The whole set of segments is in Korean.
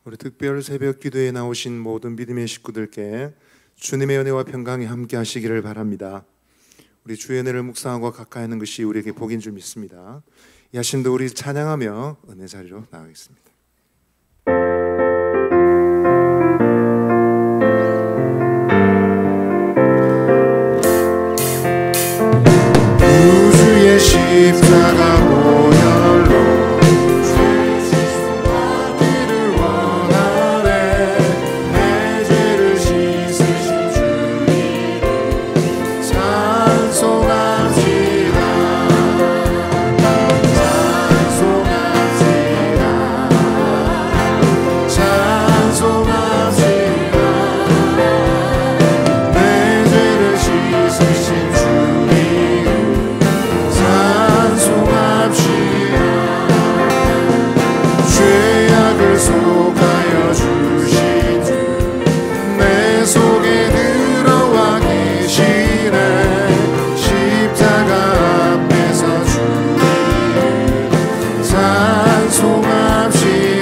우리 특별 새벽 기도에 나오신 모든 믿음의 식구들께 주님의 은혜와 평강이 함께 하시기를 바랍니다. 우리 주의 은혜를 묵상하고 가까이 하는 것이 우리에게 복인 줄 믿습니다. 이 아침도 우리 찬양하며 은혜 자리로 나가겠습니다. 우주의 십자가 보혈로 찬송합시다.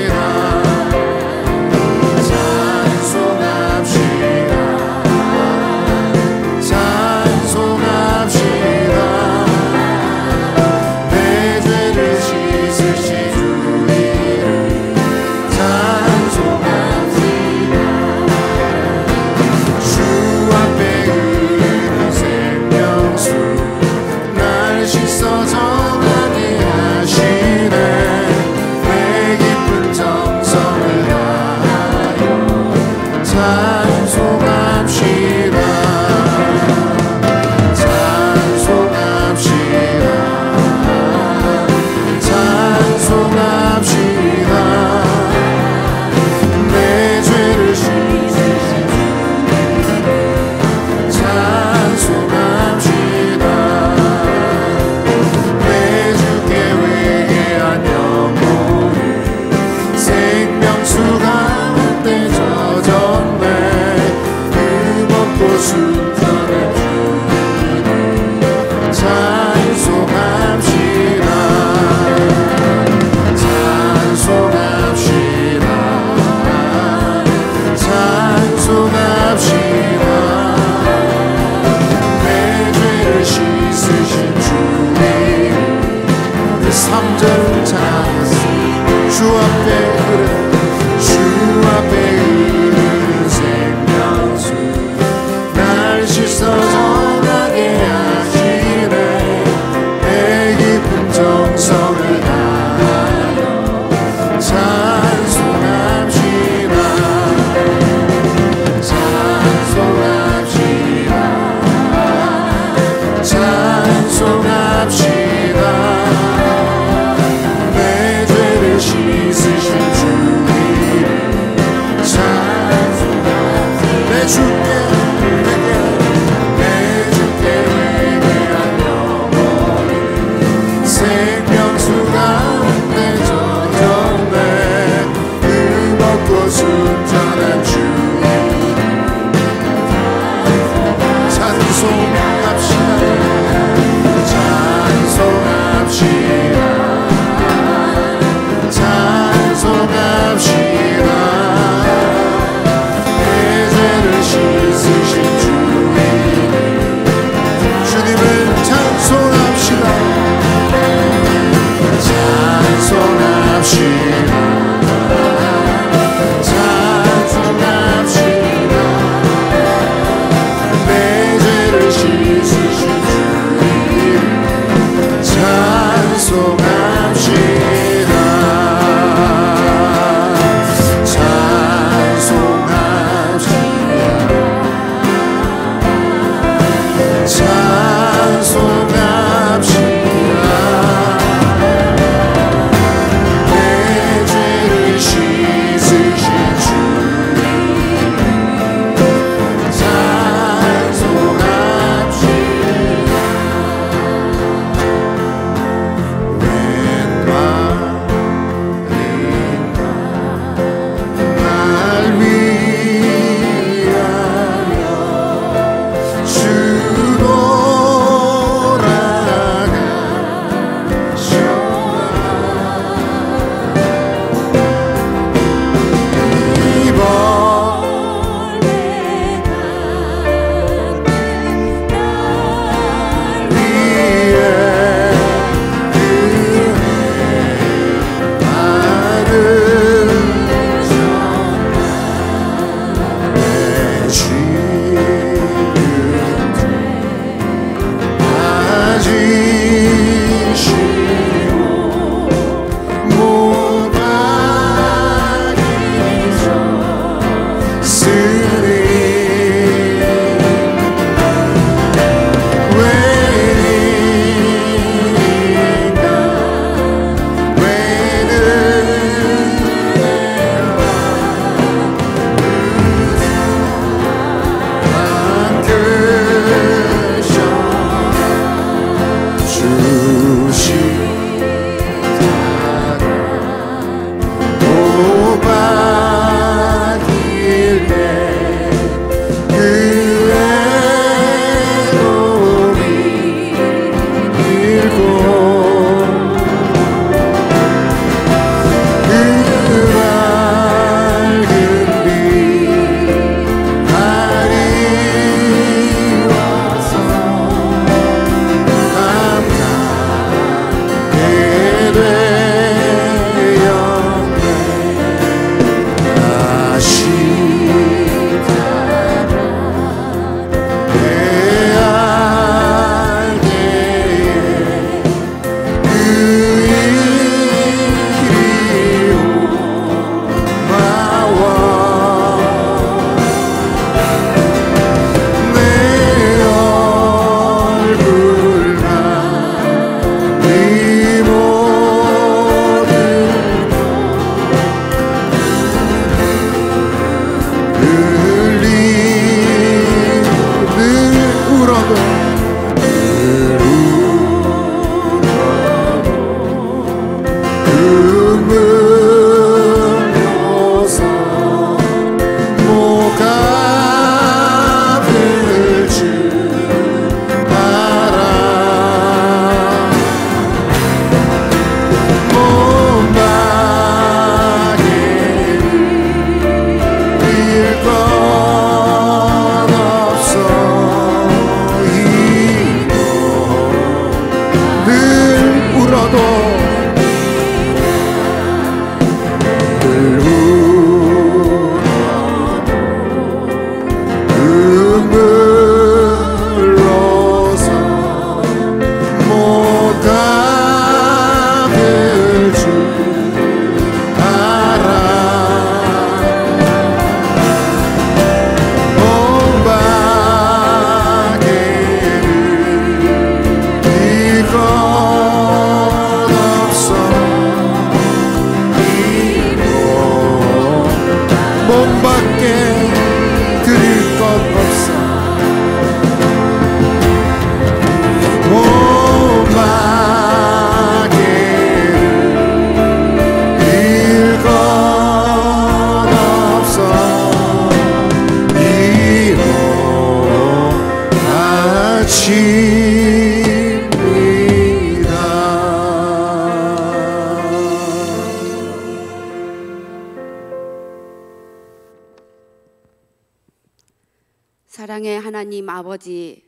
사랑의 하나님 아버지,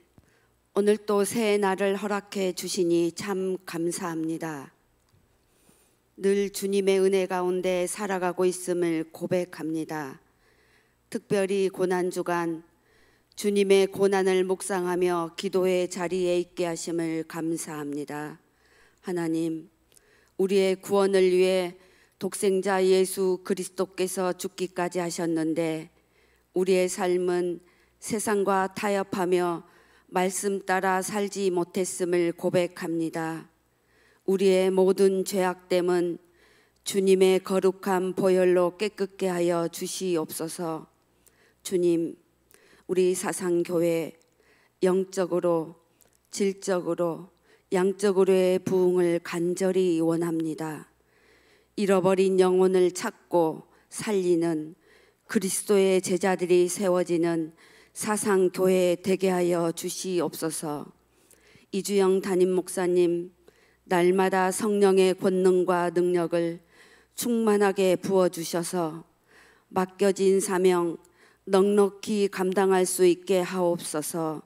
오늘 또 새 날을 허락해 주시니 참 감사합니다. 늘 주님의 은혜 가운데 살아가고 있음을 고백합니다. 특별히 고난주간 주님의 고난을 묵상하며 기도의 자리에 있게 하심을 감사합니다. 하나님, 우리의 구원을 위해 독생자 예수 그리스도께서 죽기까지 하셨는데 우리의 삶은 세상과 타협하며 말씀 따라 살지 못했음을 고백합니다. 우리의 모든 죄악됨은 주님의 거룩한 보혈로 깨끗게 하여 주시옵소서. 주님, 우리 사상교회 영적으로, 질적으로, 양적으로의 부흥을 간절히 원합니다. 잃어버린 영혼을 찾고 살리는 그리스도의 제자들이 세워지는 사상교회 되게 하여 주시옵소서. 이주영 담임 목사님, 날마다 성령의 권능과 능력을 충만하게 부어주셔서 맡겨진 사명 넉넉히 감당할 수 있게 하옵소서.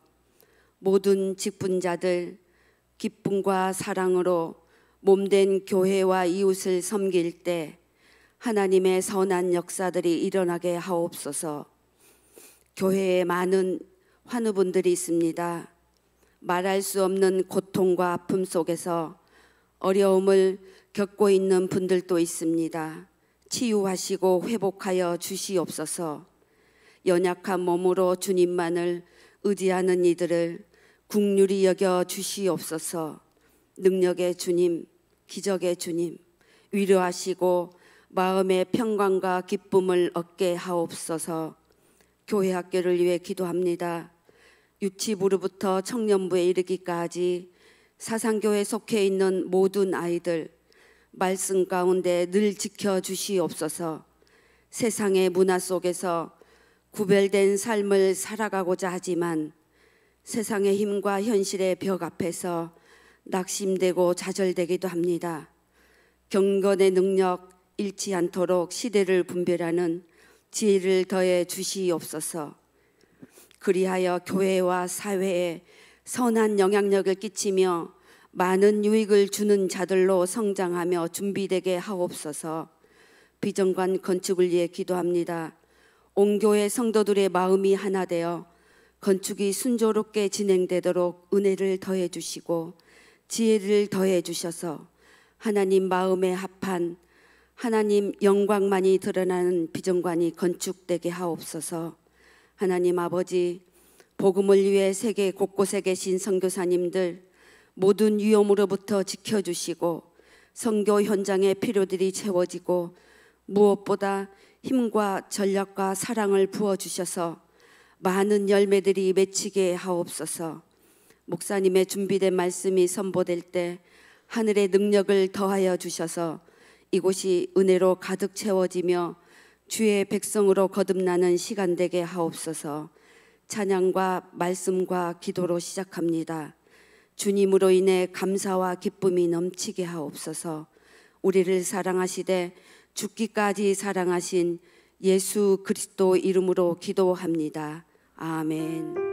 모든 직분자들 기쁨과 사랑으로 몸된 교회와 이웃을 섬길 때 하나님의 선한 역사들이 일어나게 하옵소서. 교회에 많은 환우분들이 있습니다. 말할 수 없는 고통과 아픔 속에서 어려움을 겪고 있는 분들도 있습니다. 치유하시고 회복하여 주시옵소서. 연약한 몸으로 주님만을 의지하는 이들을 긍휼히 여겨 주시옵소서. 능력의 주님, 기적의 주님, 위로하시고 마음의 평강과 기쁨을 얻게 하옵소서. 교회 학교를 위해 기도합니다. 유치부로부터 청년부에 이르기까지 사상교회에 속해 있는 모든 아이들 말씀 가운데 늘 지켜주시옵소서. 세상의 문화 속에서 구별된 삶을 살아가고자 하지만 세상의 힘과 현실의 벽 앞에서 낙심되고 좌절되기도 합니다. 경건의 능력 잃지 않도록 시대를 분별하는 지혜를 더해 주시옵소서. 그리하여 교회와 사회에 선한 영향력을 끼치며 많은 유익을 주는 자들로 성장하며 준비되게 하옵소서. 비정관 건축을 위해 기도합니다. 온 교회 성도들의 마음이 하나 되어 건축이 순조롭게 진행되도록 은혜를 더해 주시고 지혜를 더해 주셔서 하나님 마음에 합한 하나님 영광만이 드러나는 비정관이 건축되게 하옵소서. 하나님 아버지, 복음을 위해 세계 곳곳에 계신 선교사님들 모든 위험으로부터 지켜주시고 선교 현장의 필요들이 채워지고 무엇보다 힘과 전략과 사랑을 부어주셔서 많은 열매들이 맺히게 하옵소서. 목사님의 준비된 말씀이 선보될 때 하늘의 능력을 더하여 주셔서 이곳이 은혜로 가득 채워지며 주의 백성으로 거듭나는 시간 되게 하옵소서. 찬양과 말씀과 기도로 시작합니다. 주님으로 인해 감사와 기쁨이 넘치게 하옵소서. 우리를 사랑하시되 죽기까지 사랑하신 예수 그리스도 이름으로 기도합니다. 아멘.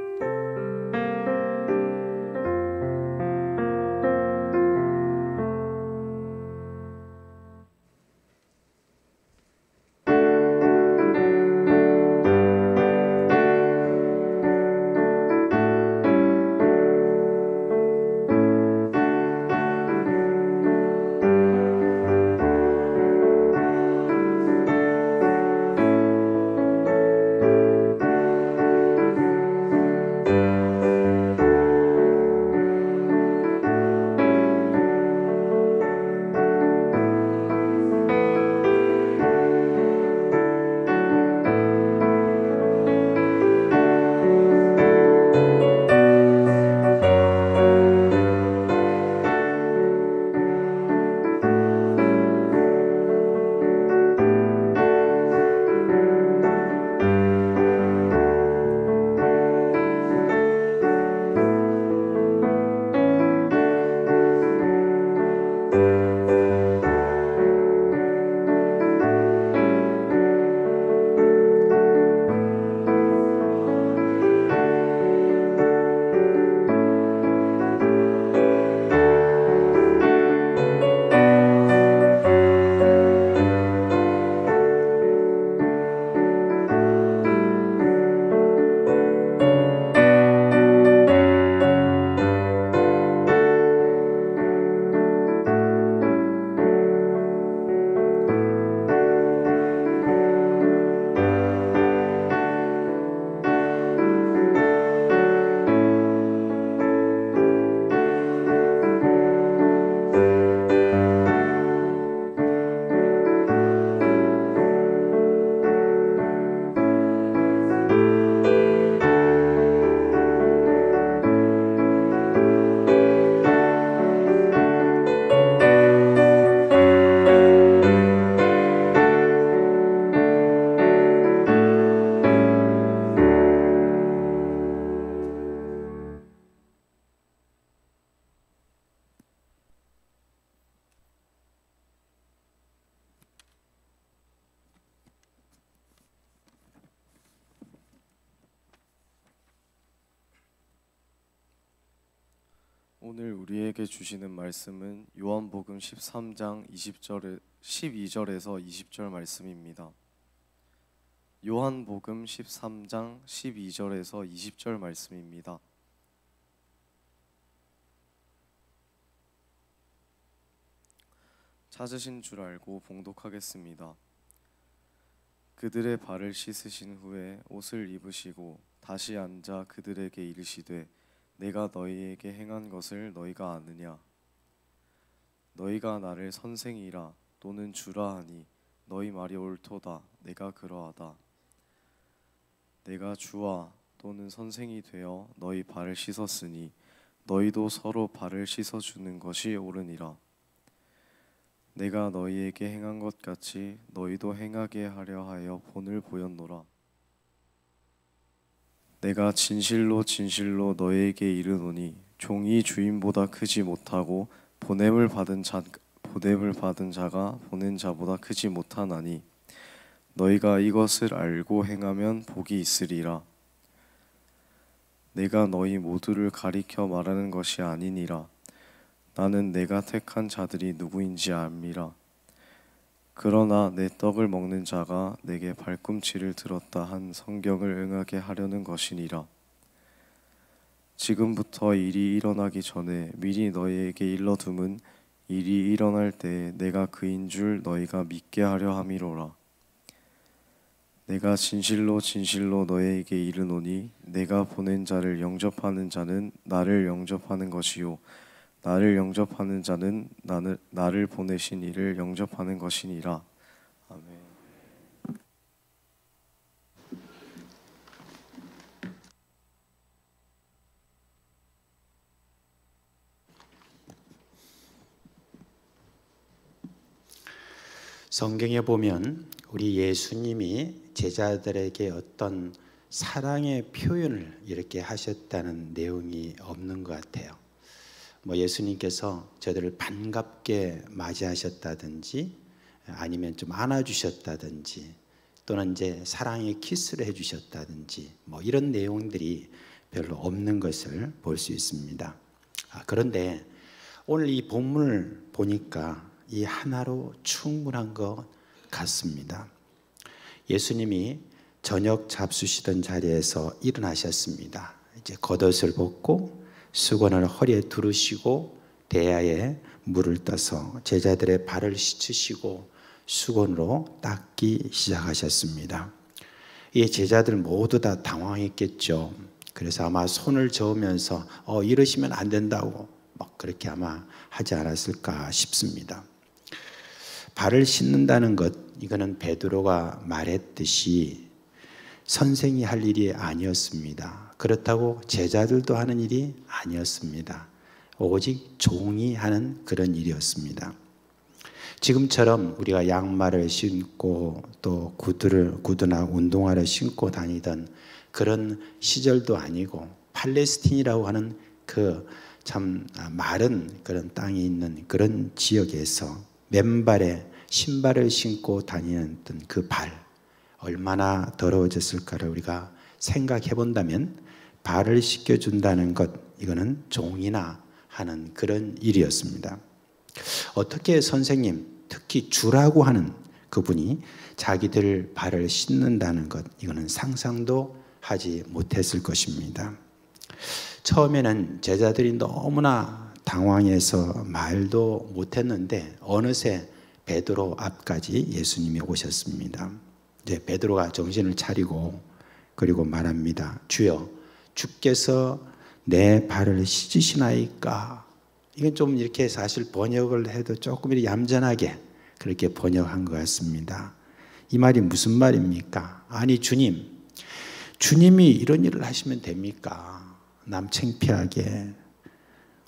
오늘 우리에게 주시는 말씀은 요한복음 13장 12절에서 20절 말씀입니다. 요한복음 13장 12절에서 20절 말씀입니다. 찾으신 줄 알고 봉독하겠습니다. 그들의 발을 씻으신 후에 옷을 입으시고 다시 앉아 그들에게 이르시되 내가 너희에게 행한 것을 너희가 아느냐? 너희가 나를 선생이라 또는 주라 하니 너희 말이 옳도다. 내가 그러하다. 내가 주와 또는 선생이 되어 너희 발을 씻었으니 너희도 서로 발을 씻어주는 것이 옳으니라. 내가 너희에게 행한 것 같이 너희도 행하게 하려 하여 본을 보였노라. 내가 진실로 진실로 너희에게 이르노니 종이 주인보다 크지 못하고 보냄을 받은 자가 보낸 자보다 크지 못하나니 너희가 이것을 알고 행하면 복이 있으리라. 내가 너희 모두를 가리켜 말하는 것이 아니니라. 나는 내가 택한 자들이 누구인지 압니다. 그러나 내 떡을 먹는 자가 내게 발꿈치를 들었다 한 성경을 응하게 하려는 것이니라. 지금부터 일이 일어나기 전에 미리 너희에게 일러둠은 일이 일어날 때에 내가 그인 줄 너희가 믿게 하려 함이로라. 내가 진실로 진실로 너희에게 이르노니 내가 보낸 자를 영접하는 자는 나를 영접하는 것이요 나를 영접하는 자는 나를 보내신 이를 영접하는 것이니라. 아멘. 성경에 보면 우리 예수님이 제자들에게 어떤 사랑의 표현을 이렇게 하셨다는 내용이 없는 것 같아요. 예수님께서 저들을 반갑게 맞이하셨다든지 아니면 좀 안아주셨다든지 또는 이제 사랑의 키스를 해주셨다든지 이런 내용들이 별로 없는 것을 볼 수 있습니다. 그런데 오늘 이 본문을 보니까 이 하나로 충분한 것 같습니다. 예수님이 저녁 잡수시던 자리에서 일어나셨습니다. 이제 겉옷을 벗고 수건을 허리에 두르시고 대야에 물을 떠서 제자들의 발을 씻으시고 수건으로 닦기 시작하셨습니다. 이 제자들 모두 다 당황했겠죠. 그래서 아마 손을 저으면서 이러시면 안 된다고 그렇게 아마 하지 않았을까 싶습니다. 발을 씻는다는 것, 이거는 베드로가 말했듯이 선생이 할 일이 아니었습니다. 그렇다고 제자들도 하는 일이 아니었습니다. 오직 종이 하는 그런 일이었습니다. 지금처럼 우리가 양말을 신고 또 구두나 운동화를 신고 다니던 그런 시절도 아니고 팔레스틴이라고 하는 그 참 마른 그런 땅이 있는 그런 지역에서 맨발에 신발을 신고 다니는 그 발, 얼마나 더러워졌을까를 우리가 생각해 본다면 발을 씻겨준다는 것, 이거는 종이나 하는 그런 일이었습니다. 어떻게 선생님, 특히 주라고 하는 그분이 자기들 발을 씻는다는 것, 이거는 상상도 하지 못했을 것입니다. 처음에는 제자들이 너무나 당황해서 말도 못했는데 어느새 베드로 앞까지 예수님이 오셨습니다. 이제 베드로가 정신을 차리고 그리고 말합니다. 주여, 주께서 내 발을 씻으시나이까? 이건 좀 이렇게 사실 번역을 해도 조금 이렇게 얌전하게 그렇게 번역한 것 같습니다. 이 말이 무슨 말입니까? 아니 주님이 이런 일을 하시면 됩니까? 남 창피하게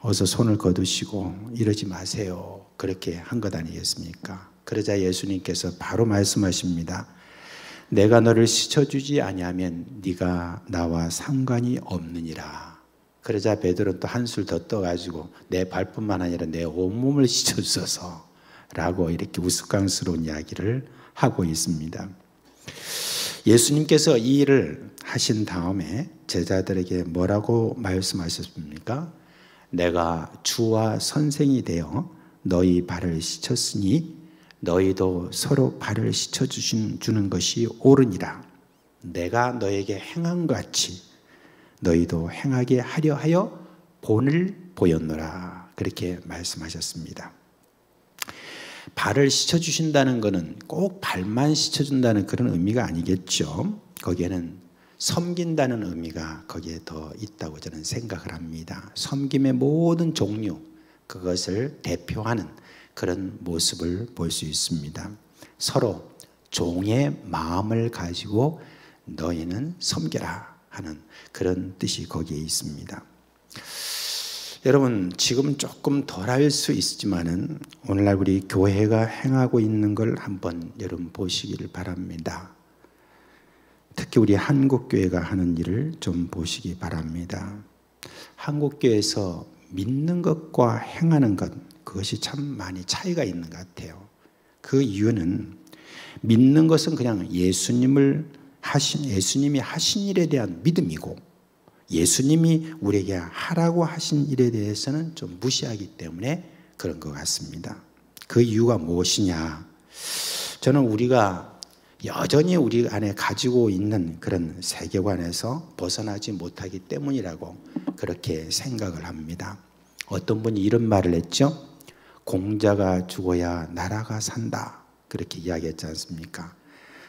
어서 손을 거두시고 이러지 마세요. 그렇게 한 것 아니겠습니까? 그러자 예수님께서 바로 말씀하십니다. 내가 너를 씻어주지 아니하면 네가 나와 상관이 없느니라. 그러자 베드로는 또 한술 더 떠가지고 내 발뿐만 아니라 내 온몸을 씻어주소서 라고 이렇게 우스꽝스러운 이야기를 하고 있습니다. 예수님께서 이 일을 하신 다음에 제자들에게 뭐라고 말씀하셨습니까? 내가 주와 선생이 되어 너희 발을 씻었으니 너희도 서로 발을 씻어주는 것이 옳으니라. 내가 너에게 행한 것 같이 너희도 행하게 하려 하여 본을 보였노라. 그렇게 말씀하셨습니다. 발을 씻어주신다는 것은 꼭 발만 씻어준다는 그런 의미가 아니겠죠. 거기에는 섬긴다는 의미가 거기에 더 있다고 저는 생각을 합니다. 섬김의 모든 종류, 그것을 대표하는 그런 모습을 볼 수 있습니다. 서로 종의 마음을 가지고 너희는 섬겨라 하는 그런 뜻이 거기에 있습니다. 여러분, 지금 조금 덜할 수 있지만은 오늘날 우리 교회가 행하고 있는 걸 한번 여러분 보시기를 바랍니다. 특히 우리 한국교회가 하는 일을 좀 보시기 바랍니다. 한국교회에서 믿는 것과 행하는 것, 그것이 참 많이 차이가 있는 것 같아요. 그 이유는 믿는 것은 그냥 예수님이 하신 일에 대한 믿음이고, 예수님이 우리에게 하라고 하신 일에 대해서는 좀 무시하기 때문에 그런 것 같습니다. 그 이유가 무엇이냐? 저는 우리가 여전히 우리 안에 가지고 있는 그런 세계관에서 벗어나지 못하기 때문이라고 그렇게 생각을 합니다. 어떤 분이 이런 말을 했죠? 공자가 죽어야 나라가 산다. 그렇게 이야기했지 않습니까?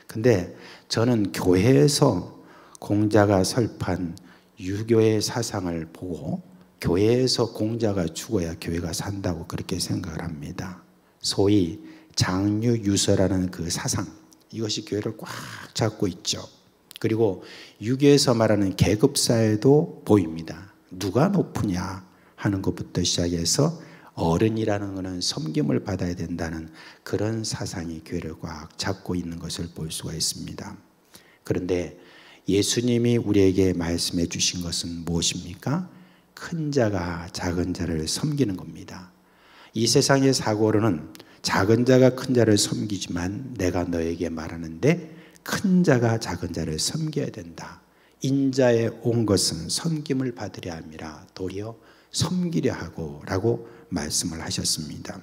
근데 저는 교회에서 공자가 설파한 유교의 사상을 보고 교회에서 공자가 죽어야 교회가 산다고 그렇게 생각을 합니다. 소위 장유유서라는 그 사상, 이것이 교회를 꽉 잡고 있죠. 그리고 유교에서 말하는 계급사회도 보입니다. 누가 높으냐 하는 것부터 시작해서 어른이라는 것은 섬김을 받아야 된다는 그런 사상이 교회를 꽉 잡고 있는 것을 볼 수가 있습니다. 그런데 예수님이 우리에게 말씀해 주신 것은 무엇입니까? 큰 자가 작은 자를 섬기는 겁니다. 이 세상의 사고로는 작은 자가 큰 자를 섬기지만 내가 너에게 말하는데 큰 자가 작은 자를 섬겨야 된다. 인자에 온 것은 섬김을 받으려 함이라 도리어 섬기려 하고 라고 말씀을 하셨습니다.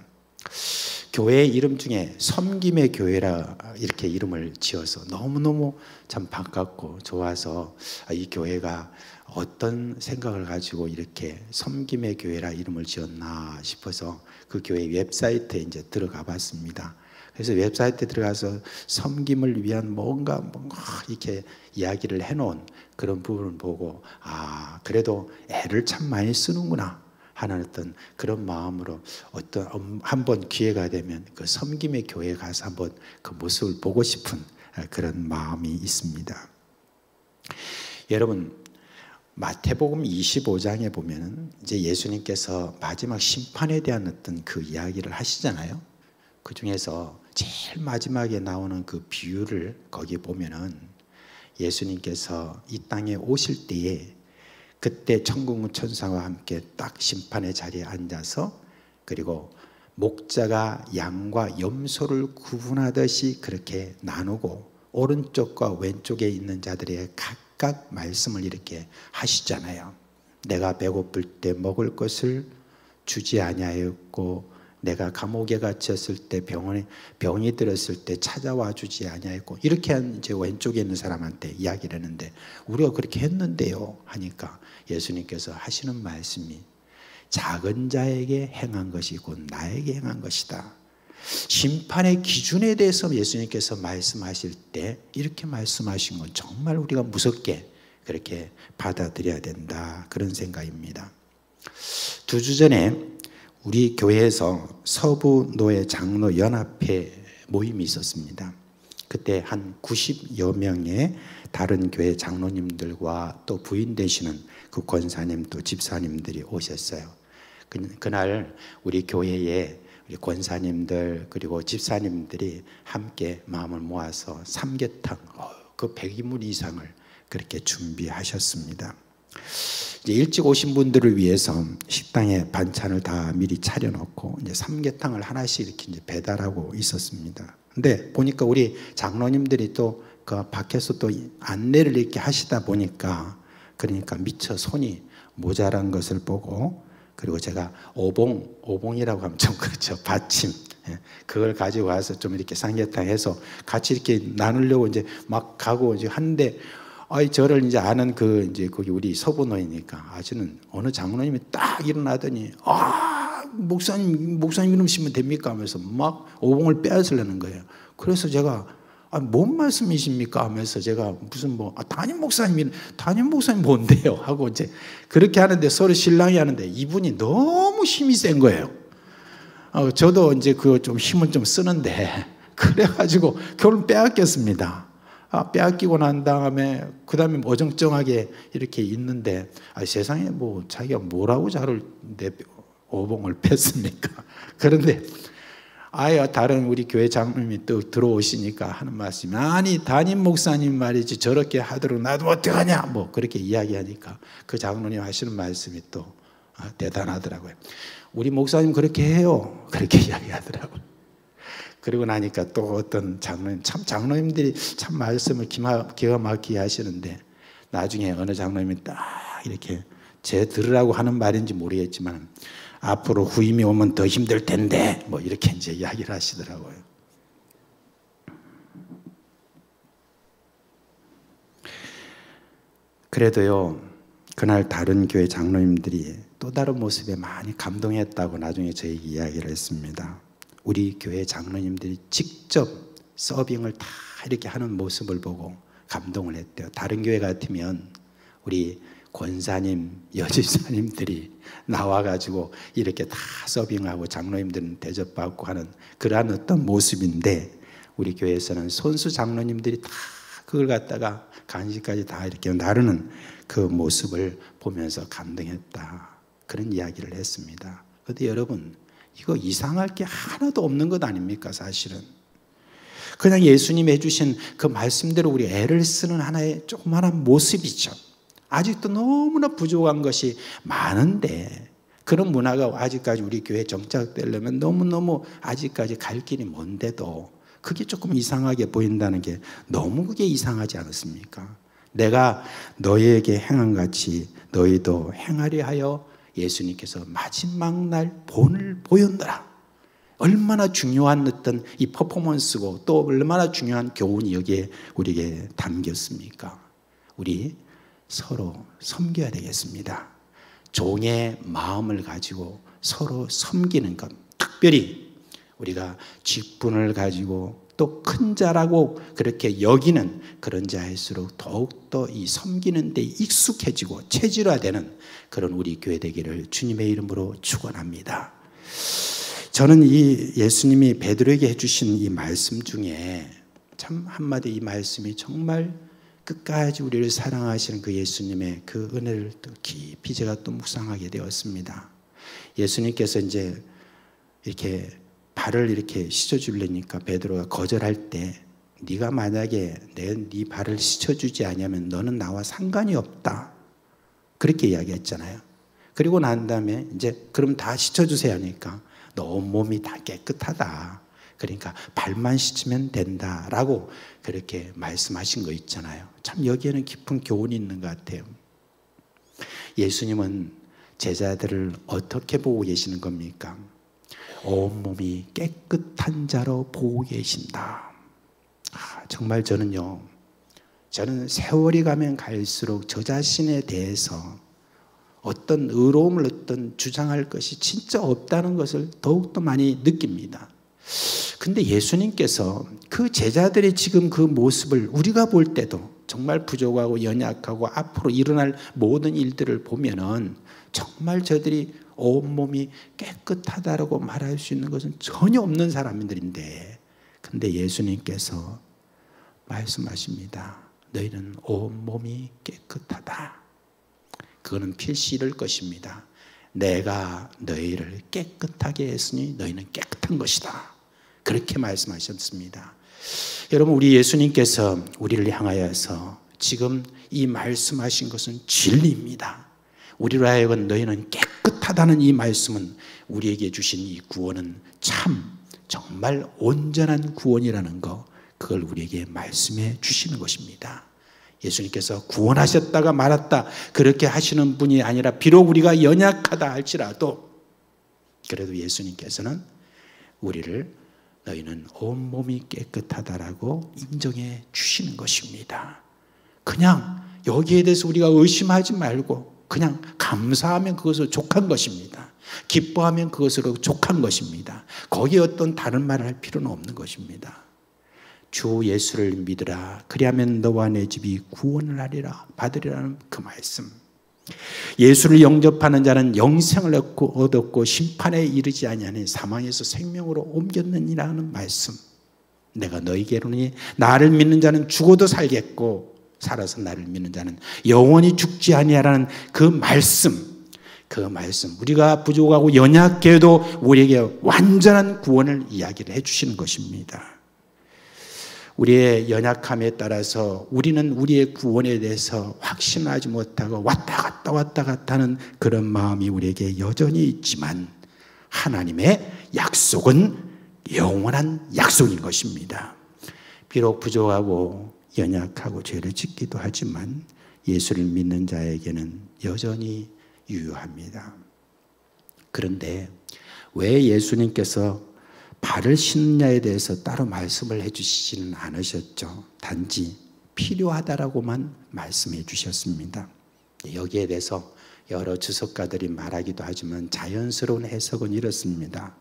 교회의 이름 중에 섬김의 교회라 이렇게 이름을 지어서 너무너무 참 반갑고 좋아서 이 교회가 어떤 생각을 가지고 이렇게 섬김의 교회라 이름을 지었나 싶어서 그 교회 웹사이트에 이제 들어가 봤습니다. 그래서 웹사이트에 들어가서 섬김을 위한 뭔가 이렇게 이야기를 해놓은 그런 부분을 보고 그래도 애를 참 많이 쓰는구나 하는 어떤 그런 마음으로 한번 기회가 되면 그 섬김의 교회에 가서 한번 그 모습을 보고 싶은 그런 마음이 있습니다. 여러분, 마태복음 25장에 보면 이제 예수님께서 마지막 심판에 대한 어떤 그 이야기를 하시잖아요. 그 중에서 제일 마지막에 나오는 그 비유를 거기 보면은 예수님께서 이 땅에 오실 때에 그때 천국 천사와 함께 딱 심판의 자리에 앉아서 그리고 목자가 양과 염소를 구분하듯이 그렇게 나누고 오른쪽과 왼쪽에 있는 자들에게 각각 말씀을 이렇게 하시잖아요. 내가 배고플 때 먹을 것을 주지 아니하였고 내가 감옥에 갇혔을 때 병이 들었을 때 찾아와 주지 아니하였고 이렇게 이제 왼쪽에 있는 사람한테 이야기를 했는데 우리가 그렇게 했는데요 하니까 예수님께서 하시는 말씀이 작은 자에게 행한 것이 곧 나에게 행한 것이다. 심판의 기준에 대해서 예수님께서 말씀하실 때 이렇게 말씀하신 건 정말 우리가 무섭게 그렇게 받아들여야 된다 그런 생각입니다. 2주 전에 우리 교회에서 서부노예 장로 연합회 모임이 있었습니다. 그때 한 90여 명의 다른 교회 장로님들과 또 부인 되시는 그 권사님 또 집사님들이 오셨어요. 그날 우리 교회에 우리 권사님들 그리고 집사님들이 함께 마음을 모아서 삼계탕 그 100인분 이상을 그렇게 준비하셨습니다. 이제 일찍 오신 분들을 위해서 식당에 반찬을 다 미리 차려놓고 이제 삼계탕을 하나씩 이렇게 이제 배달하고 있었습니다. 근데 보니까 우리 장로님들이 또 그 밖에서 또 안내를 이렇게 하시다 보니까 그러니까 미처 손이 모자란 것을 보고 그리고 제가 오봉이라고 하면 좀 그렇죠. 받침. 예, 그걸 가지고 와서 좀 이렇게 삼계탕 해서 같이 이렇게 나누려고 이제 막 가고 이제 하는데, 저를 이제 아는 이제 거기 우리 서부노이니까 아시는 어느 장로님이 딱 일어나더니, 목사님 이러시면 됩니까? 하면서 막 오봉을 빼앗으려는 거예요. 그래서 제가, 뭔 말씀이십니까? 하면서 제가 무슨 담임 목사님 뭔데요? 하고 이제 그렇게 하는데 서로 신랑이 하는데 이분이 너무 힘이 센 거예요. 저도 이제 좀 힘을 좀 쓰는데, 그래가지고 결국 빼앗겼습니다. 빼앗기고 난 다음에 그 다음에 어정쩡하게 이렇게 있는데, 세상에 자기가 뭐라고 저를 내 오봉을 뺐습니까? 그런데 다른 우리 교회 장로님이 또 들어오시니까 하는 말씀이, 아니 담임 목사님 말이지 저렇게 하도록 나도 어떡하냐 그렇게 이야기하니까 그 장로님 하시는 말씀이 또 대단하더라고요. 우리 목사님 그렇게 해요. 그렇게 이야기하더라고요. 그리고 나니까 또 어떤 장로님들이 참 말씀을 기가 막히게 하시는데, 나중에 어느 장로님이 딱 이렇게 제 들으라고 하는 말인지 모르겠지만, 앞으로 후임이 오면 더 힘들 텐데 이렇게 이제 이야기를 하시더라고요. 그래도요, 그날 다른 교회 장로님들이 또 다른 모습에 많이 감동했다고 나중에 저에게 이야기를 했습니다. 우리 교회 장로님들이 직접 서빙을 다 이렇게 하는 모습을 보고 감동을 했대요. 다른 교회 같으면 우리 권사님, 여집사님들이 나와가지고 이렇게 다 서빙하고 장로님들은 대접받고 하는 그러한 어떤 모습인데, 우리 교회에서는 손수 장로님들이 다 그걸 갖다가 간식까지 다 이렇게 나르는 그 모습을 보면서 감동했다, 그런 이야기를 했습니다. 그런데 여러분, 이거 이상할 게 하나도 없는 것 아닙니까? 사실은 그냥 예수님이 해주신 그 말씀대로 우리 애를 쓰는 하나의 조그마한 모습이죠. 아직도 너무나 부족한 것이 많은데, 그런 문화가 아직까지 우리 교회에 정착되려면 너무너무 아직까지 갈 길이 먼데도 그게 조금 이상하게 보인다는 게 너무 그게 이상하지 않습니까? 내가 너희에게 행한 같이 너희도 행하려 하여 예수님께서 마지막 날 본을 보였노라. 얼마나 중요한 어떤 이 퍼포먼스고 또 얼마나 중요한 교훈이 여기에 우리에게 담겼습니까? 우리 서로 섬겨야 되겠습니다. 종의 마음을 가지고 서로 섬기는 것, 특별히 우리가 직분을 가지고 또 큰 자라고 그렇게 여기는 그런 자일수록 더욱더 이 섬기는 데 익숙해지고 체질화되는 그런 우리 교회 되기를 주님의 이름으로 축원합니다. 저는 이 예수님이 베드로에게 해주신 이 말씀 중에 참 한마디, 이 말씀이 정말 끝까지 우리를 사랑하시는 그 예수님의 그 은혜를 또 깊이 제가 또 묵상하게 되었습니다. 예수님께서 이제 이렇게 발을 이렇게 씻어주려니까 베드로가 거절할 때, 네가 만약에 네 발을 씻어주지 않으면 너는 나와 상관이 없다, 그렇게 이야기했잖아요. 그리고 난 다음에 이제 그럼 다 씻어주세요 하니까 너 온몸이 다 깨끗하다, 그러니까 발만 씻으면 된다라고 그렇게 말씀하신 거 있잖아요. 참 여기에는 깊은 교훈이 있는 것 같아요. 예수님은 제자들을 어떻게 보고 계시는 겁니까? 온몸이 깨끗한 자로 보고 계신다. 정말 저는 세월이 가면 갈수록 저 자신에 대해서 어떤 의로움을 어떤 주장할 것이 진짜 없다는 것을 더욱더 많이 느낍니다. 근데 예수님께서 그 제자들의 지금 그 모습을 우리가 볼 때도 정말 부족하고 연약하고 앞으로 일어날 모든 일들을 보면은 정말 저들이 온몸이 깨끗하다라고 말할 수 있는 것은 전혀 없는 사람들인데, 근데 예수님께서 말씀하십니다. 너희는 온몸이 깨끗하다. 그거는 필시 이럴 것입니다. 내가 너희를 깨끗하게 했으니 너희는 깨끗한 것이다. 그렇게 말씀하셨습니다. 여러분, 우리 예수님께서 우리를 향하여서 지금 이 말씀하신 것은 진리입니다. 우리로 하여금 너희는 깨끗하다는 이 말씀은, 우리에게 주신 이 구원은 정말 온전한 구원이라는 거, 그걸 우리에게 말씀해 주시는 것입니다. 예수님께서 구원하셨다가 말았다 그렇게 하시는 분이 아니라 비록 우리가 연약하다 할지라도 그래도 예수님께서는 우리를 너희는 온몸이 깨끗하다라고 인정해 주시는 것입니다. 그냥 여기에 대해서 우리가 의심하지 말고 그냥 감사하면 그것으로 족한 것입니다. 기뻐하면 그것으로 족한 것입니다. 거기에 어떤 다른 말을 할 필요는 없는 것입니다. 주 예수를 믿으라. 그리하면 너와 내 집이 구원을 하리라 받으리라는 그 말씀. 예수를 영접하는 자는 영생을 얻었고 심판에 이르지 아니하니 사망에서 생명으로 옮겼느니라는 말씀. 내가 너희에게로니 나를 믿는 자는 죽어도 살겠고 살아서 나를 믿는 자는 영원히 죽지 아니하라는 그 말씀. 그 말씀, 우리가 부족하고 연약해도 우리에게 완전한 구원을 이야기를 해주시는 것입니다. 우리의 연약함에 따라서 우리는 우리의 구원에 대해서 확신하지 못하고 왔다 갔다 하는 그런 마음이 우리에게 여전히 있지만 하나님의 약속은 영원한 약속인 것입니다. 비록 부족하고 연약하고 죄를 짓기도 하지만 예수를 믿는 자에게는 여전히 유효합니다. 그런데 왜 예수님께서 발을 씻느냐에 대해서 따로 말씀을 해주시지는 않으셨죠. 단지 필요하다라고만 말씀해 주셨습니다. 여기에 대해서 여러 주석가들이 말하기도 하지만 자연스러운 해석은 이렇습니다.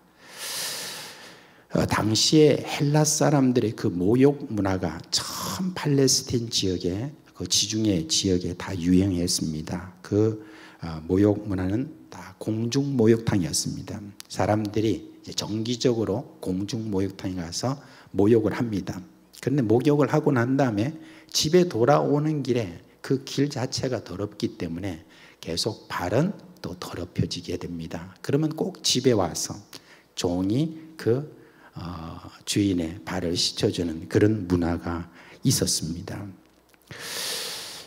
당시에 헬라 사람들의 그 모욕 문화가 처음 팔레스틴 지역에 그 지중해 지역에 다 유행했습니다. 그 모욕 문화는 다 공중 목욕탕이었습니다. 사람들이 정기적으로 공중 목욕탕에 가서 목욕을 합니다. 그런데 목욕을 하고 난 다음에 집에 돌아오는 길에 그 길 자체가 더럽기 때문에 계속 발은 또 더럽혀지게 됩니다. 그러면 꼭 집에 와서 종이 그 주인의 발을 씻어주는 그런 문화가 있었습니다.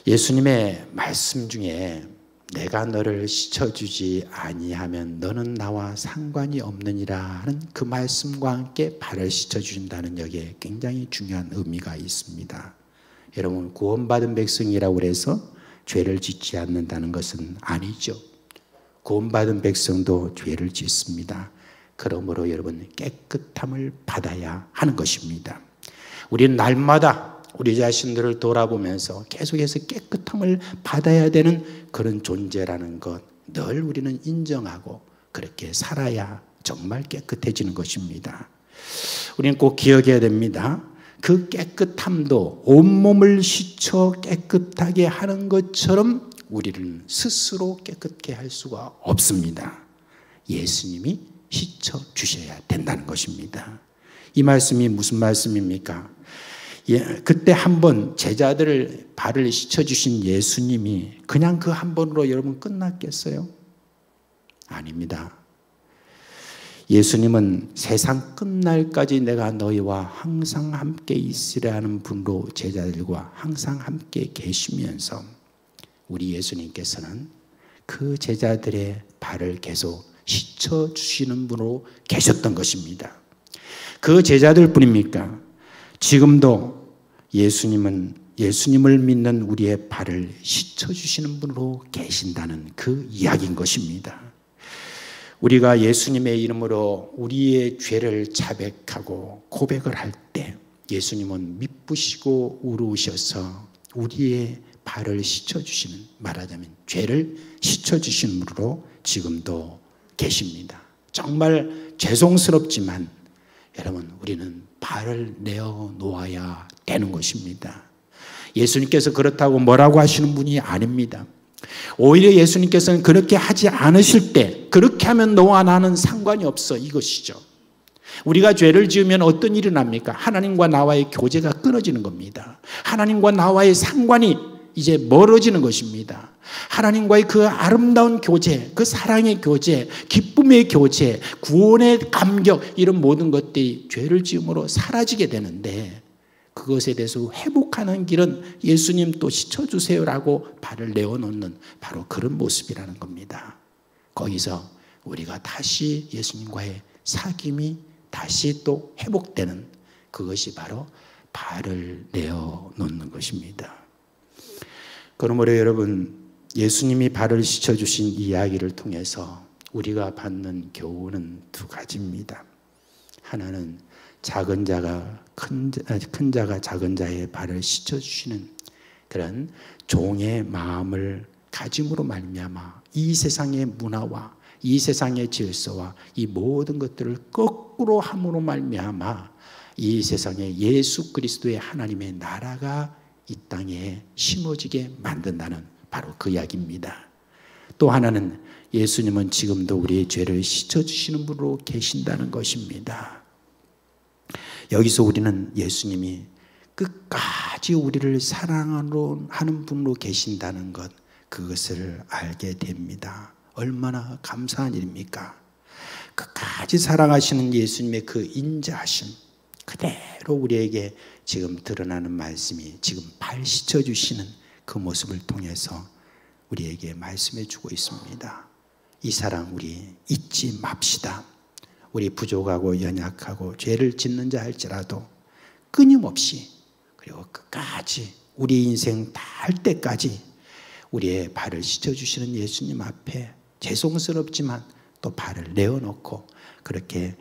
예수님의 말씀 중에 내가 너를 씻어주지 아니하면 너는 나와 상관이 없느니라 하는 그 말씀과 함께 발을 씻어준다는 여기에 굉장히 중요한 의미가 있습니다. 여러분, 구원받은 백성이라고 해서 죄를 짓지 않는다는 것은 아니죠. 구원받은 백성도 죄를 짓습니다. 그러므로 여러분 깨끗함을 받아야 하는 것입니다. 우리는 날마다 우리 자신들을 돌아보면서 계속해서 깨끗함을 받아야 되는 그런 존재라는 것 늘 우리는 인정하고 그렇게 살아야 정말 깨끗해지는 것입니다. 우리는 꼭 기억해야 됩니다. 그 깨끗함도 온몸을 씻어 깨끗하게 하는 것처럼 우리는 스스로 깨끗게 할 수가 없습니다. 예수님이 씻어 주셔야 된다는 것입니다. 이 말씀이 무슨 말씀입니까? 그때 한 번 제자들을 발을 씻어주신 예수님이 그냥 그 한 번으로 여러분 끝났겠어요? 아닙니다. 예수님은 세상 끝날까지 내가 너희와 항상 함께 있으라 하는 분으로 제자들과 항상 함께 계시면서 우리 예수님께서는 그 제자들의 발을 계속 씻어주시는 분으로 계셨던 것입니다. 그 제자들 뿐입니까? 지금도 예수님을 믿는 우리의 발을 씻어주시는 분으로 계신다는 그 이야기인 것입니다. 우리가 예수님의 이름으로 우리의 죄를 자백하고 고백을 할 때 예수님은 미쁘시고 우르우셔서 우리의 발을 씻어주시는, 말하자면 죄를 씻어주시는 분으로 지금도 계십니다. 정말 죄송스럽지만 여러분, 우리는 발을 내어놓아야 되는 것입니다. 예수님께서 그렇다고 뭐라고 하시는 분이 아닙니다. 오히려 예수님께서는 그렇게 하지 않으실 때 그렇게 하면 너와 나는 상관이 없어 이것이죠. 우리가 죄를 지으면 어떤 일이 납니까? 하나님과 나와의 교제가 끊어지는 겁니다. 하나님과 나와의 상관이 이제 멀어지는 것입니다. 하나님과의 그 아름다운 교제, 그 사랑의 교제, 기쁨의 교제, 구원의 감격, 이런 모든 것들이 죄를 지음으로 사라지게 되는데 그것에 대해서 회복하는 길은 예수님 또 씻어주세요라고 발을 내어놓는 바로 그런 모습이라는 겁니다. 거기서 우리가 다시 예수님과의 사귐이 다시 또 회복되는 그것이 바로 발을 내어놓는 것입니다. 그러므로 여러분, 예수님이 발을 씻어주신 이야기를 통해서 우리가 받는 교훈은 두 가지입니다. 하나는 작은 자가 큰 자가 작은 자의 발을 씻어주시는 그런 종의 마음을 가짐으로 말미암아 이 세상의 문화와 이 세상의 질서와 이 모든 것들을 거꾸로 함으로 말미암아 이 세상에 예수 그리스도의 하나님의 나라가 이 땅에 심어지게 만든다는 바로 그 이야기입니다. 또 하나는 예수님은 지금도 우리의 죄를 씻어주시는 분으로 계신다는 것입니다. 여기서 우리는 예수님이 끝까지 우리를 사랑하는 분으로 계신다는 것, 그것을 알게 됩니다. 얼마나 감사한 일입니까? 끝까지 사랑하시는 예수님의 그 인자하심 그대로 우리에게 지금 드러나는 말씀이 지금 발 씻어주시는 그 모습을 통해서 우리에게 말씀해 주고 있습니다. 이 사랑 우리 잊지 맙시다. 우리 부족하고 연약하고 죄를 짓는 자 할지라도 끊임없이 그리고 끝까지 우리 인생 다 할 때까지 우리의 발을 씻어주시는 예수님 앞에 죄송스럽지만 또 발을 내어놓고 그렇게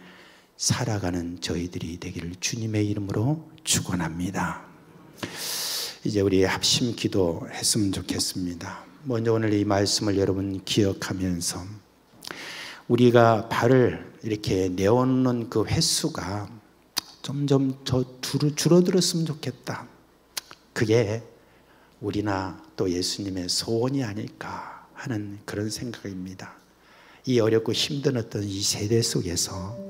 살아가는 저희들이 되기를 주님의 이름으로 축원합니다. 이제 우리 합심 기도했으면 좋겠습니다. 먼저 오늘 이 말씀을 여러분 기억하면서 우리가 발을 이렇게 내어놓는 그 횟수가 점점 더 줄어들었으면 좋겠다. 그게 우리나 또 예수님의 소원이 아닐까 하는 그런 생각입니다. 이 어렵고 힘든 어떤 이 세대 속에서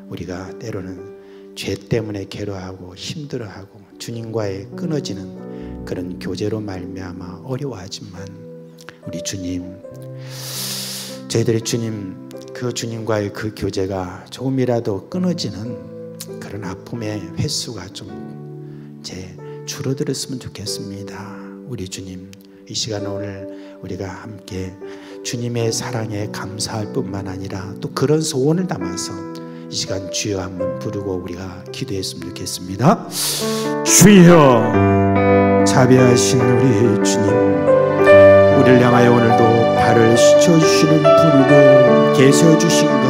우리가 때로는 죄 때문에 괴로워하고 힘들어하고 주님과의 끊어지는 그런 교제로 말미암아 어려워하지만 우리 주님, 저희들이 주님, 그 주님과의 그 교제가 조금이라도 끊어지는 그런 아픔의 횟수가 좀 줄어들었으면 좋겠습니다. 우리 주님, 이 시간 오늘 우리가 함께 주님의 사랑에 감사할 뿐만 아니라 또 그런 소원을 담아서 이 시간 주여 한번 부르고 우리가 기도했으면 좋겠습니다. 주여, 자비하신 우리 주님, 우리를 향하여 오늘도 발을 씻어주시는 분으로 계셔주신 것,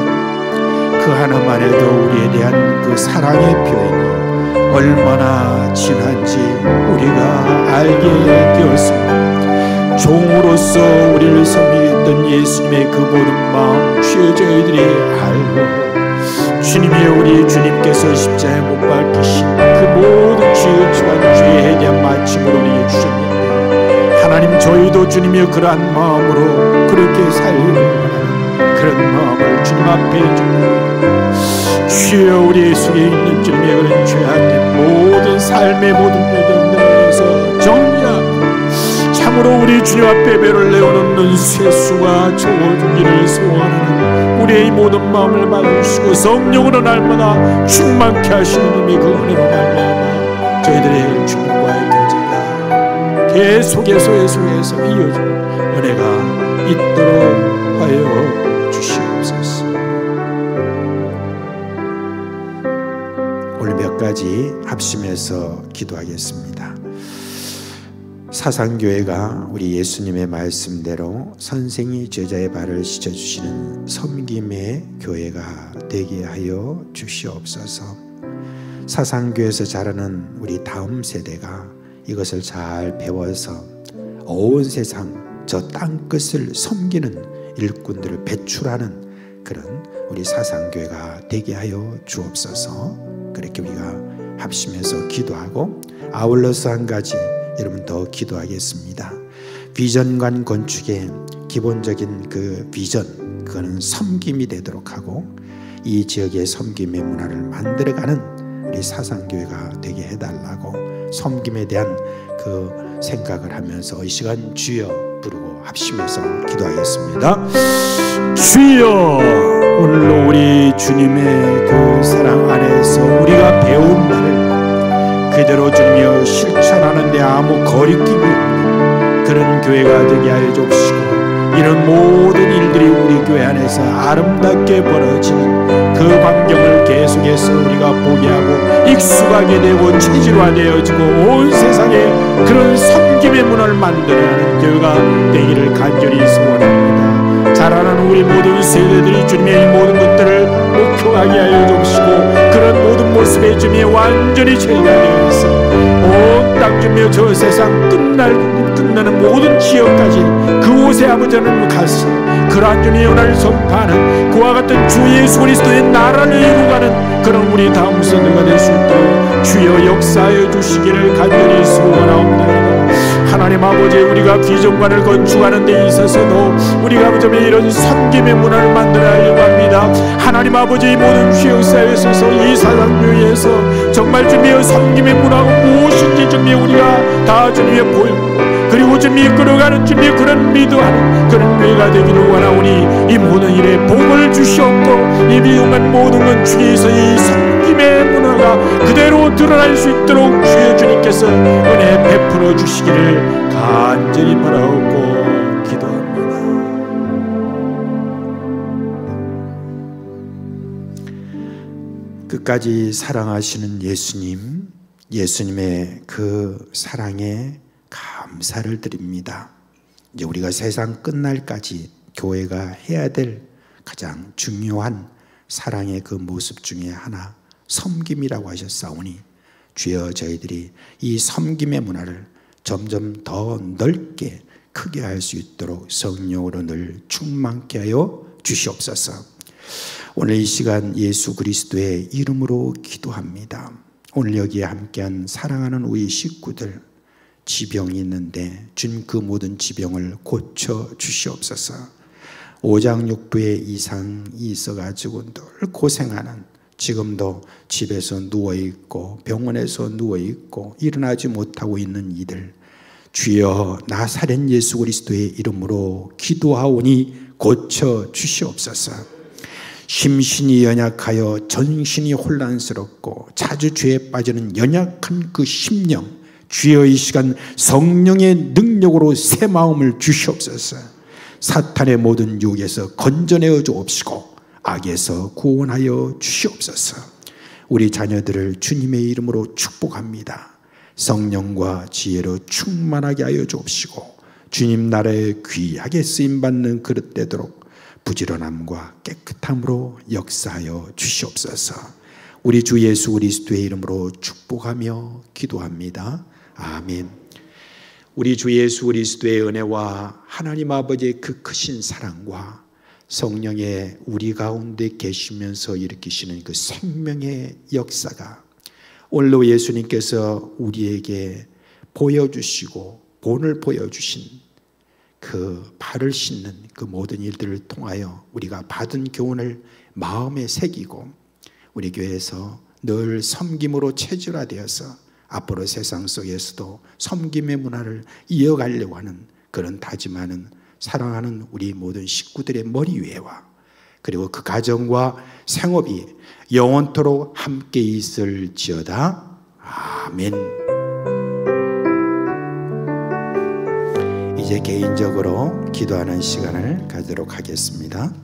그 하나만 해도 우리에 대한 그 사랑의 표현이 얼마나 진한지 우리가 알게 되었습니다. 종으로서 우리를 섬기겠던 예수님의 그 모든 마음 주여 저희들이 알고, 주님이 우리 주님께서 십자가에 못 박히신 그 모든 죄의 죄에 대한 마침을 우리에게 주셨는데, 하나님 저희도 주님의 그러한 마음으로 그렇게 살기를 원하는 그런 마음을 주님 앞에 줍니다. 주여, 우리 속에 있는 주님의 그런 죄악된 모든 삶의 모든 여정들에서 정리하고 참으로 우리 주님 앞에 배를 내어놓는 쇠수가 적어주기를 소원하는 우리의 모든 마음을 받으시고 성령으로 날마다 충만케 하시는 이미 그 은혜로 말미암아 저희들의 주님과의 교제가 계속해서 이어지는 은혜가 있도록 하여 주시옵소서. 오늘 몇 가지 합심해서 기도하겠습니다. 사상교회가 우리 예수님의 말씀대로 선생이 제자의 발을 씻어주시는 섬김의 교회가 되게 하여 주시옵소서. 사상교회에서 자라는 우리 다음 세대가 이것을 잘 배워서 온 세상 저 땅끝을 섬기는 일꾼들을 배출하는 그런 우리 사상교회가 되게 하여 주옵소서. 그렇게 우리가 합심해서 기도하고, 아울러서 한 가지 여러분 더 기도하겠습니다. 비전관 건축의 기본적인 그 비전, 그거는 섬김이 되도록 하고 이 지역의 섬김의 문화를 만들어가는 우리 사상교회가 되게 해달라고 섬김에 대한 그 생각을 하면서 이 시간 주여 부르고 합심해서 기도하겠습니다. 주여, 오늘로 우리 주님의 그 사랑 안에서 우리가 배운 바를 그대로 주님이여 실천하는 데 아무 거리낌이 없는 그런 교회가 되게 하여 주시고, 이런 모든 일들이 우리 교회 안에서 아름답게 벌어지는 그 광경을 계속해서 우리가 보게 하고 익숙하게 되고 체질화되어지고 온 세상에 그런 섬김의 문화를 만들어가는 교회가 되기를 간절히 소원합니다. 자라나는 우리 모든 세대들이 주님의 이 모든 것들을 목표하게 하여 주시고 그런 모든 모습에 주님의 완전히 체계되어서 온 땅 주님의 저 세상 끝나는 모든 지역까지 그곳에 아버지 하나님 가서 그러한 주님의 은혜를 선포하는 그와 같은 주 예수 그리스도의 나라를 이루가는 그런 우리 다음 세대가 될 수 있도록 주여 역사하여 주시기를 간절히 소원하옵나이다. 하나님 아버지, 우리가 비전관을 건축하는 데 있어서도 우리가 아버지 이런 섬김의 문화를 만들어야 하려고 합니다. 하나님 아버지, 이 모든 지역사회에 있어서 이 사상교회에서 정말 주님의 섬김의 문화가 무엇인지 주님의 우리가 다 주님의 보여 그리고 주님이 끌어가는 주님의 그런 리더하는 그런 교회가 되기를 원하오니 이 모든 일에 복을 주시옵고 이 미용한 모든 건 주께서 이 섬김의 문화가 그대로 드러날 수 있도록 주여 주님께서 은혜 베풀어 주시기를 간절히 바라옵고 기도합니다. 끝까지 사랑하시는 예수님, 예수님의 그 사랑에 감사를 드립니다. 이제 우리가 세상 끝날까지 교회가 해야 될 가장 중요한 사랑의 그 모습 중에 하나, 섬김이라고 하셨사오니 주여 저희들이 이 섬김의 문화를 점점 더 넓게 크게 할 수 있도록 성령으로 늘 충만케 하여 주시옵소서. 오늘 이 시간 예수 그리스도의 이름으로 기도합니다. 오늘 여기에 함께한 사랑하는 우리 식구들, 지병이 있는데 주님 그 모든 지병을 고쳐 주시옵소서. 오장육부의 이상이 있어가지고 늘 고생하는, 지금도 집에서 누워있고 병원에서 누워있고 일어나지 못하고 있는 이들, 주여 나사렛 예수 그리스도의 이름으로 기도하오니 고쳐 주시옵소서. 심신이 연약하여 전신이 혼란스럽고 자주 죄에 빠지는 연약한 그 심령, 주여 이 시간 성령의 능력으로 새 마음을 주시옵소서. 사탄의 모든 유혹에서 건져내어 주옵시고 악에서 구원하여 주시옵소서. 우리 자녀들을 주님의 이름으로 축복합니다. 성령과 지혜로 충만하게 하여 주옵시고 주님 나라에 귀하게 쓰임받는 그릇 되도록 부지런함과 깨끗함으로 역사하여 주시옵소서. 우리 주 예수 그리스도의 이름으로 축복하며 기도합니다. 아멘. 우리 주 예수 그리스도의 은혜와 하나님 아버지의 그 크신 사랑과 성령의 우리 가운데 계시면서 일으키시는 그 생명의 역사가 오늘도 예수님께서 우리에게 보여주시고 본을 보여주신 그 발을 씻는 그 모든 일들을 통하여 우리가 받은 교훈을 마음에 새기고 우리 교회에서 늘 섬김으로 체질화되어서 앞으로 세상 속에서도 섬김의 문화를 이어가려고 하는 그런 다짐하는 사랑하는 우리 모든 식구들의 머리 위에와 그리고 그 가정과 생업이 영원토록 함께 있을지어다. 아멘. 이제 개인적으로 기도하는 시간을 가지도록 하겠습니다.